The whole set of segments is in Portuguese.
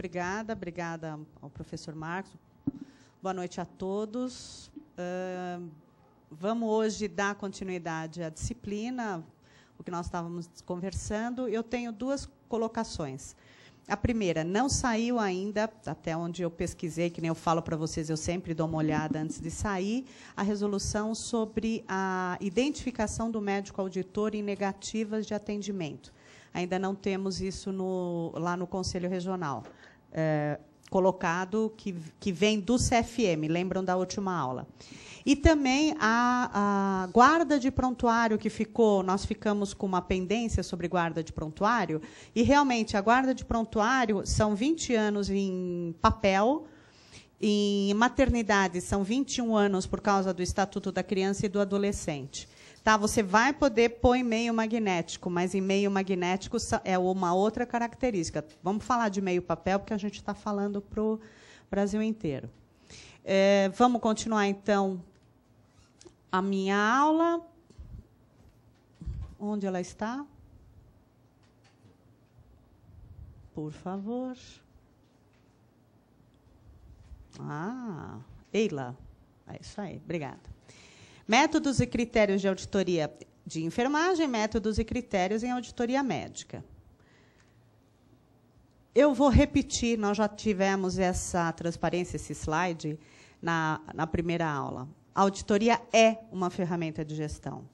obrigada. Obrigada ao professor Marcos. Boa noite a todos. Vamos hoje dar continuidade à disciplina, o que nós estávamos conversando. Eu tenho duas colocações. A primeira, não saiu ainda, até onde eu pesquisei, que nem eu falo para vocês, eu sempre dou uma olhada antes de sair, a resolução sobre a identificação do médico auditor em negativas de atendimento. Ainda não temos isso lá no Conselho Regional. Colocado, que vem do CFM, lembram da última aula. E também a guarda de prontuário que ficou, nós ficamos com uma pendência sobre guarda de prontuário, e realmente a guarda de prontuário são 20 anos em papel, em maternidade são 21 anos por causa do Estatuto da Criança e do Adolescente. Tá, você vai poder pôr em meio magnético, mas em meio magnético é uma outra característica. Vamos falar de meio papel, porque a gente está falando para o Brasil inteiro. Vamos continuar, então, a minha aula. Onde ela está? Por favor. Eila. É isso aí, obrigada. Métodos e critérios de auditoria de enfermagem, métodos e critérios em auditoria médica. Eu vou repetir, nós já tivemos essa transparência, esse slide, na primeira aula. A auditoria é uma ferramenta de gestão.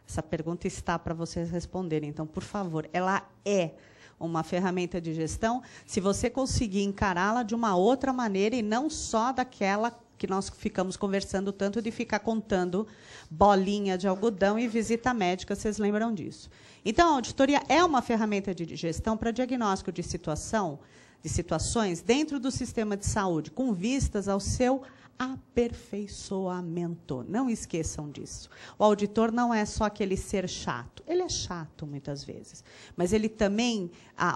Essa pergunta está para vocês responderem, então, por favor, ela é uma ferramenta de gestão se você conseguir encará-la de uma outra maneira e não só daquela que nós ficamos conversando tanto de ficar contando bolinha de algodão e visita médica, vocês lembram disso. Então, a auditoria é uma ferramenta de gestão para diagnóstico de situações dentro do sistema de saúde, com vistas ao seu aperfeiçoamento. Não esqueçam disso. O auditor não é só aquele ser chato. Ele é chato, muitas vezes. Mas ele também,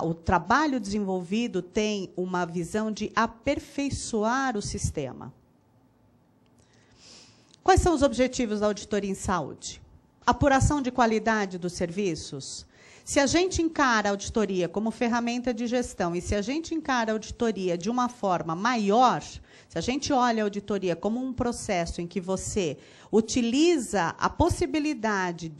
o trabalho desenvolvido tem uma visão de aperfeiçoar o sistema. Quais são os objetivos da auditoria em saúde? Apuração de qualidade dos serviços. Se a gente encara a auditoria como ferramenta de gestão e se a gente encara a auditoria de uma forma maior, se a gente olha a auditoria como um processo em que você utiliza a possibilidade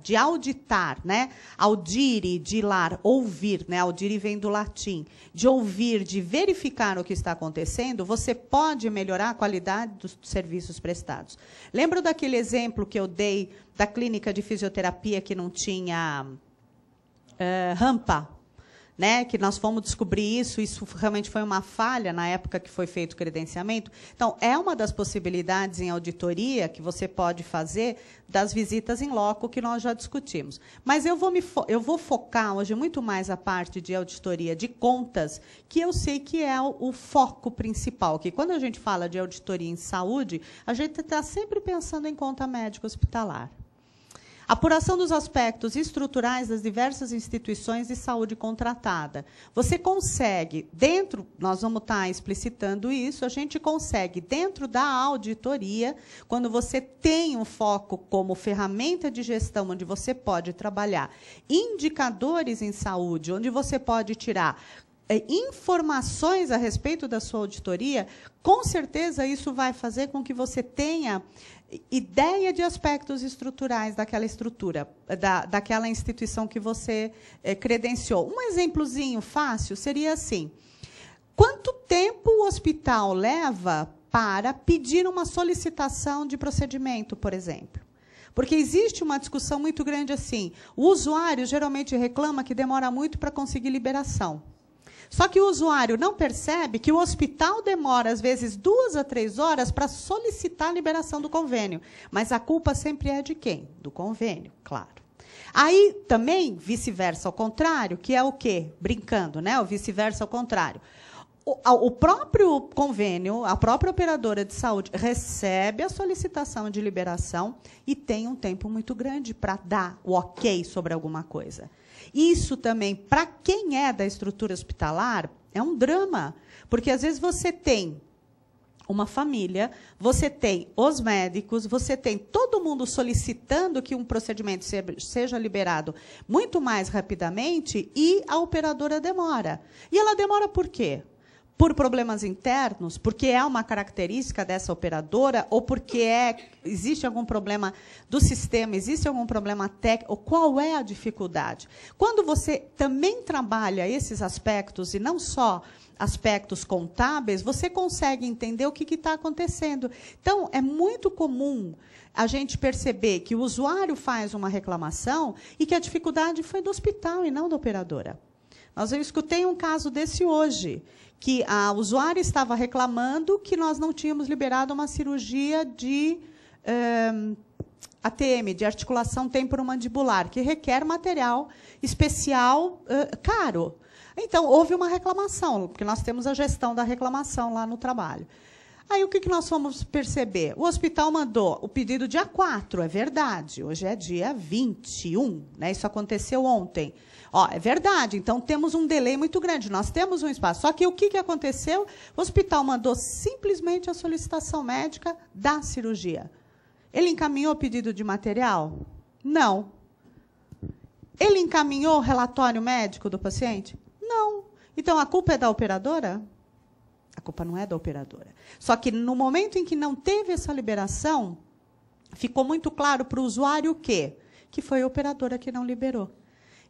de auditar, né? Audire, de lar, ouvir, né? Audire vem do latim, de ouvir, de verificar o que está acontecendo, você pode melhorar a qualidade dos serviços prestados. Lembro daquele exemplo que eu dei da clínica de fisioterapia que não tinha rampa, né, que nós fomos descobrir isso realmente foi uma falha na época que foi feito o credenciamento. Então, é uma das possibilidades em auditoria que você pode fazer das visitas em loco que nós já discutimos. Mas eu vou focar hoje muito mais a parte de auditoria de contas, que eu sei que é o foco principal, que quando a gente fala de auditoria em saúde, a gente está sempre pensando em conta médica hospitalar. Apuração dos aspectos estruturais das diversas instituições de saúde contratada. Você consegue, nós vamos estar explicitando isso, a gente consegue, dentro da auditoria, quando você tem um foco como ferramenta de gestão, onde você pode trabalhar indicadores em saúde, onde você pode tirar informações a respeito da sua auditoria, com certeza isso vai fazer com que você tenha ideia de aspectos estruturais daquela estrutura, daquela instituição que você credenciou. Um exemplozinho fácil seria assim: quanto tempo o hospital leva para pedir uma solicitação de procedimento, por exemplo? Porque existe uma discussão muito grande assim. O usuário geralmente reclama que demora muito para conseguir liberação. Só que o usuário não percebe que o hospital demora, às vezes, 2 a 3 horas para solicitar a liberação do convênio. Mas a culpa sempre é de quem? Do convênio, claro. Aí, também, vice-versa ao contrário, que é o quê? Brincando, né? O vice-versa ao contrário. O próprio convênio, a própria operadora de saúde, recebe a solicitação de liberação e tem um tempo muito grande para dar o ok sobre alguma coisa. Isso também, para quem é da estrutura hospitalar, é um drama, porque às vezes você tem uma família, você tem os médicos, você tem todo mundo solicitando que um procedimento seja liberado muito mais rapidamente e a operadora demora. E ela demora por quê? por problemas internos, porque é uma característica dessa operadora, ou porque existe algum problema do sistema, existe algum problema técnico, ou qual é a dificuldade? Quando você também trabalha esses aspectos, e não só aspectos contábeis, você consegue entender o que está acontecendo. Então, é muito comum a gente perceber que o usuário faz uma reclamação e que a dificuldade foi do hospital e não da operadora. Eu escutei um caso desse hoje, que a usuária estava reclamando que nós não tínhamos liberado uma cirurgia de ATM, de articulação temporomandibular, que requer material especial caro. Então, houve uma reclamação, porque nós temos a gestão da reclamação lá no trabalho. Aí, o que nós fomos perceber? O hospital mandou o pedido dia 4, é verdade. Hoje é dia 21, né? Isso aconteceu ontem. Ó, é verdade, então temos um delay muito grande, nós temos um espaço. Só que o que aconteceu? O hospital mandou simplesmente a solicitação médica da cirurgia. Ele encaminhou o pedido de material? Não. Ele encaminhou o relatório médico do paciente? Não. Então, a culpa é da operadora? A culpa não é da operadora. Só que, no momento em que não teve essa liberação, ficou muito claro para o usuário o quê? Que foi a operadora que não liberou.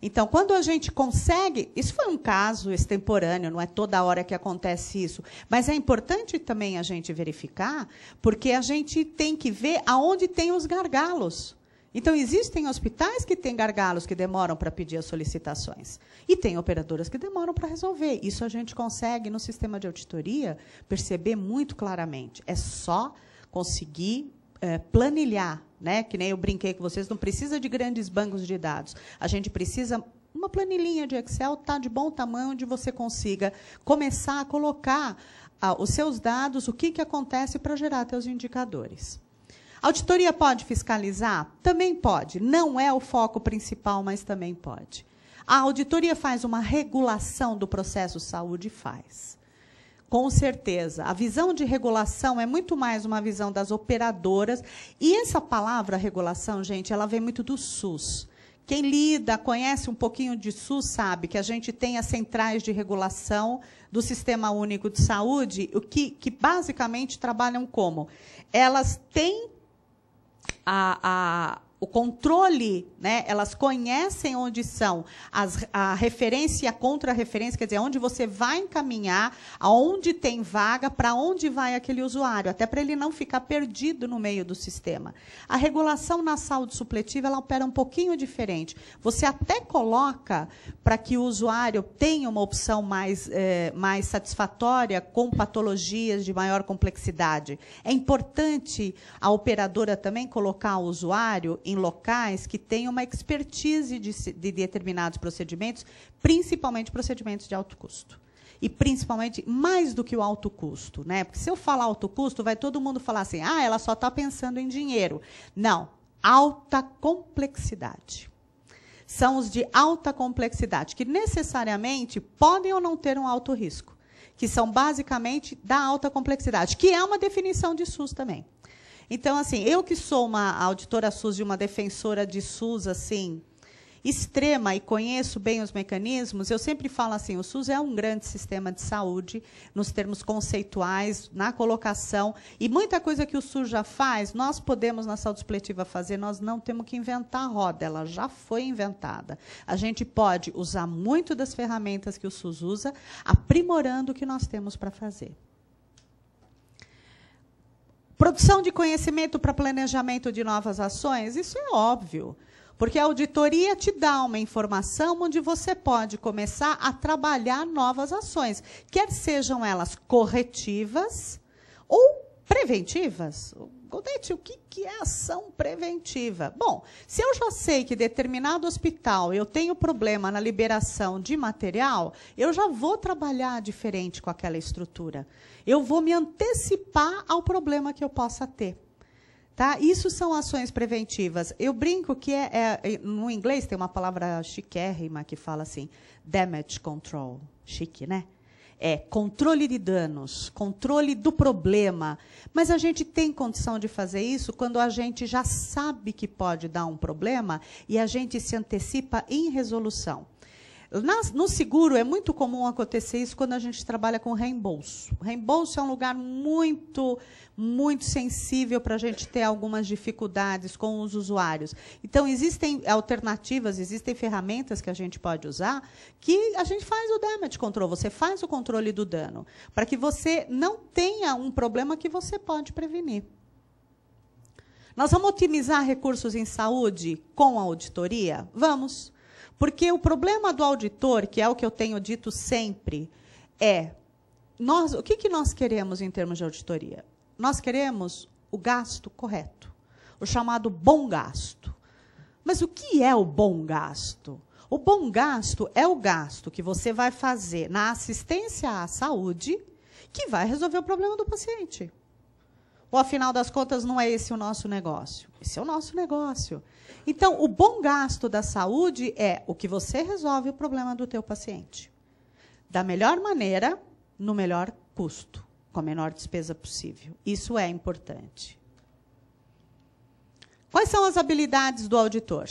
Então, quando a gente consegue... Isso foi um caso extemporâneo, não é toda hora que acontece isso. Mas é importante também a gente verificar, porque a gente tem que ver aonde tem os gargalos. Então, existem hospitais que têm gargalos que demoram para pedir as solicitações. E tem operadoras que demoram para resolver. Isso a gente consegue, no sistema de auditoria, perceber muito claramente. É só conseguir planilhar, né? Que nem eu brinquei com vocês, não precisa de grandes bancos de dados. A gente precisa... Uma planilhinha de Excel está de bom tamanho, onde você consiga começar a colocar os seus dados, o que acontece para gerar seus indicadores. A auditoria pode fiscalizar? Também pode. Não é o foco principal, mas também pode. A auditoria faz uma regulação do processo saúde? Faz. Com certeza. A visão de regulação é muito mais uma visão das operadoras. E essa palavra regulação, gente, ela vem muito do SUS. Quem lida, conhece um pouquinho de SUS, sabe que a gente tem as centrais de regulação do Sistema Único de Saúde, que basicamente trabalham como? Elas têm o controle, né? Elas conhecem onde são a referência e a contra-referência, quer dizer, onde você vai encaminhar, aonde tem vaga, para onde vai aquele usuário, até para ele não ficar perdido no meio do sistema. A regulação na saúde supletiva, ela opera um pouquinho diferente. Você até coloca para que o usuário tenha uma opção mais satisfatória, com patologias de maior complexidade. É importante a operadora também colocar o usuário em locais que tenham uma expertise de determinados procedimentos, principalmente procedimentos de alto custo. E, principalmente, mais do que o alto custo, né? Porque, se eu falar alto custo, vai todo mundo falar assim, ela só está pensando em dinheiro. Não, alta complexidade. São os de alta complexidade, que necessariamente podem ou não ter um alto risco, que são, basicamente, da alta complexidade, que é uma definição de SUS também. Então, assim, eu que sou uma auditora SUS e uma defensora de SUS, assim, extrema, e conheço bem os mecanismos, eu sempre falo assim, o SUS é um grande sistema de saúde, nos termos conceituais, na colocação, e muita coisa que o SUS já faz, nós podemos, na saúde supletiva, fazer, nós não temos que inventar a roda, ela já foi inventada. A gente pode usar muito das ferramentas que o SUS usa, aprimorando o que nós temos para fazer. Produção de conhecimento para planejamento de novas ações, isso é óbvio, porque a auditoria te dá uma informação onde você pode começar a trabalhar novas ações, quer sejam elas corretivas ou preventivas. Godete, o que é ação preventiva? Bom, se eu já sei que determinado hospital eu tenho problema na liberação de material, eu já vou trabalhar diferente com aquela estrutura. Eu vou me antecipar ao problema que eu possa ter. Tá? Isso são ações preventivas. Eu brinco que no inglês tem uma palavra chiquérrima que fala assim, damage control. Chique, né? É controle de danos, controle do problema. Mas a gente tem condição de fazer isso quando a gente já sabe que pode dar um problema e a gente se antecipa em resolução. No seguro, é muito comum acontecer isso quando a gente trabalha com reembolso. Reembolso é um lugar muito sensível para a gente ter algumas dificuldades com os usuários. Então, existem alternativas, existem ferramentas que a gente pode usar que a gente faz o damage control, você faz o controle do dano, para que você não tenha um problema que você pode prevenir. Nós vamos otimizar recursos em saúde com a auditoria? Vamos. Porque o problema do auditor, que é o que eu tenho dito sempre, é o que nós queremos em termos de auditoria? Nós queremos o gasto correto, o chamado bom gasto. Mas o que é o bom gasto? O bom gasto é o gasto que você vai fazer na assistência à saúde que vai resolver o problema do paciente. Ou, afinal das contas, não é esse o nosso negócio? Esse é o nosso negócio. Então, o bom gasto da saúde é o que você resolve o problema do teu paciente. Da melhor maneira, no melhor custo, com a menor despesa possível. Isso é importante. Quais são as habilidades do auditor?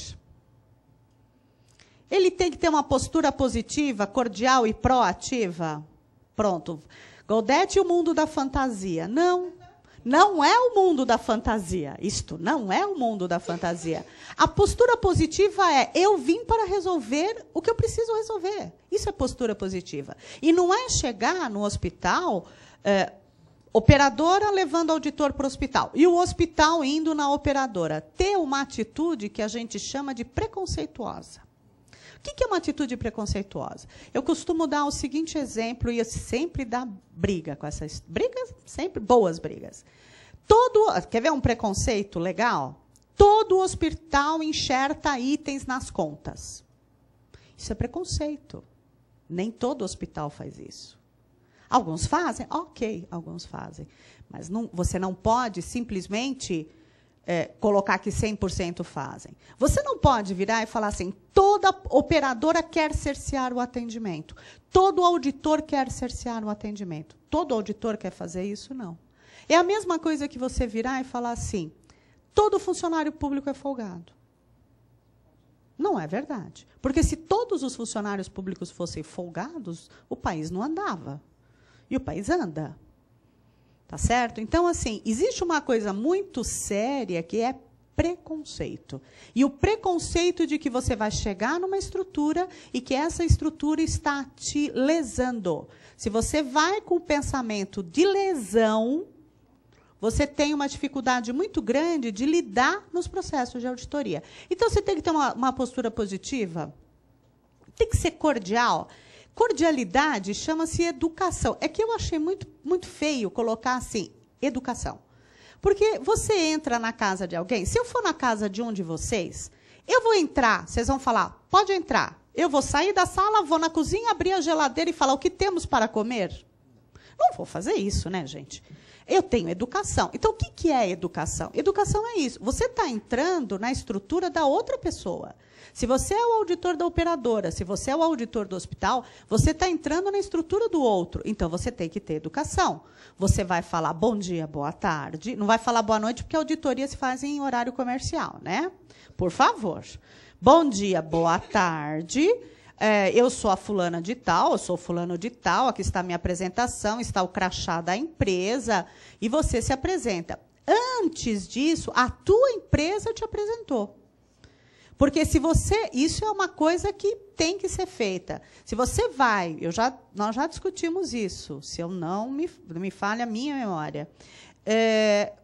Ele tem que ter uma postura positiva, cordial e proativa? Pronto. Gaudete e o mundo da fantasia. Não. Não é o mundo da fantasia. Isto não é o mundo da fantasia. A postura positiva é: eu vim para resolver o que eu preciso resolver. Isso é postura positiva. E não é chegar no hospital, operadora levando auditor para o hospital, e o hospital indo na operadora. Ter uma atitude que a gente chama de preconceituosa. O que é uma atitude preconceituosa? Eu costumo dar o seguinte exemplo, e eu sempre dá briga com essas brigas, sempre boas brigas. Quer ver um preconceito legal? Todo hospital enxerta itens nas contas. Isso é preconceito. Nem todo hospital faz isso. Alguns fazem? Ok, alguns fazem. Mas você não pode simplesmente colocar que 100% fazem. Você não pode virar e falar assim: toda operadora quer cercear o atendimento. Todo auditor quer cercear o atendimento. Todo auditor quer fazer isso? Não. É a mesma coisa que você virar e falar assim: todo funcionário público é folgado. Não é verdade. Porque se todos os funcionários públicos fossem folgados, o país não andava. E o país anda. Tá certo? Então, assim, existe uma coisa muito séria que é preconceito. E o preconceito de que você vai chegar numa estrutura e que essa estrutura está te lesando. Se você vai com o pensamento de lesão, você tem uma dificuldade muito grande de lidar nos processos de auditoria. Então, você tem que ter uma postura positiva, tem que ser cordial. Cordialidade chama-se educação. É que eu achei muito feio colocar assim, educação. Porque você entra na casa de alguém, se eu for na casa de um de vocês, eu vou entrar, vocês vão falar: pode entrar. Eu vou sair da sala, vou na cozinha, abrir a geladeira e falar: o que temos para comer? Não vou fazer isso, né, gente? Eu tenho educação. Então, o que é educação? Educação é isso. Você está entrando na estrutura da outra pessoa. Se você é o auditor da operadora, se você é o auditor do hospital, você está entrando na estrutura do outro. Então, você tem que ter educação. Você vai falar bom dia, boa tarde. Não vai falar boa noite, porque a auditoria se faz em horário comercial, né? Por favor. Bom dia, boa tarde. Eu sou a fulana de tal, eu sou fulano de tal, aqui está a minha apresentação, está o crachá da empresa, e você se apresenta. Antes disso, a tua empresa te apresentou. Porque se você... Isso é uma coisa que tem que ser feita. Se você vai... Nós já discutimos isso, se eu não me falha a minha memória.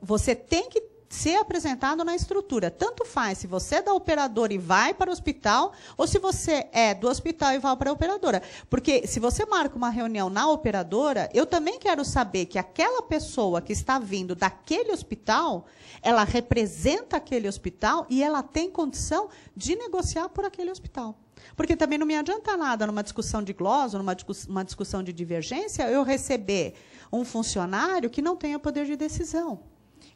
Você tem que ser apresentado na estrutura. Tanto faz se você é da operadora e vai para o hospital, ou se você é do hospital e vai para a operadora. Porque se você marca uma reunião na operadora, eu também quero saber que aquela pessoa que está vindo daquele hospital, ela representa aquele hospital e ela tem condição de negociar por aquele hospital. Porque também não me adianta nada numa discussão de glosa, numa discussão de divergência, eu receber um funcionário que não tenha poder de decisão.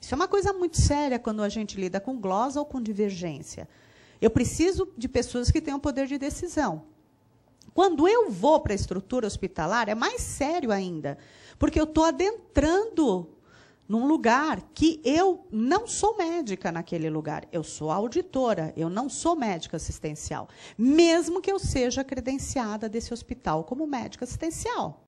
Isso é uma coisa muito séria quando a gente lida com glosa ou com divergência. Eu preciso de pessoas que tenham poder de decisão. Quando eu vou para a estrutura hospitalar, é mais sério ainda, porque eu estou adentrando num lugar que eu não sou médica naquele lugar. Eu sou auditora, eu não sou médica assistencial. Mesmo que eu seja credenciada desse hospital como médica assistencial.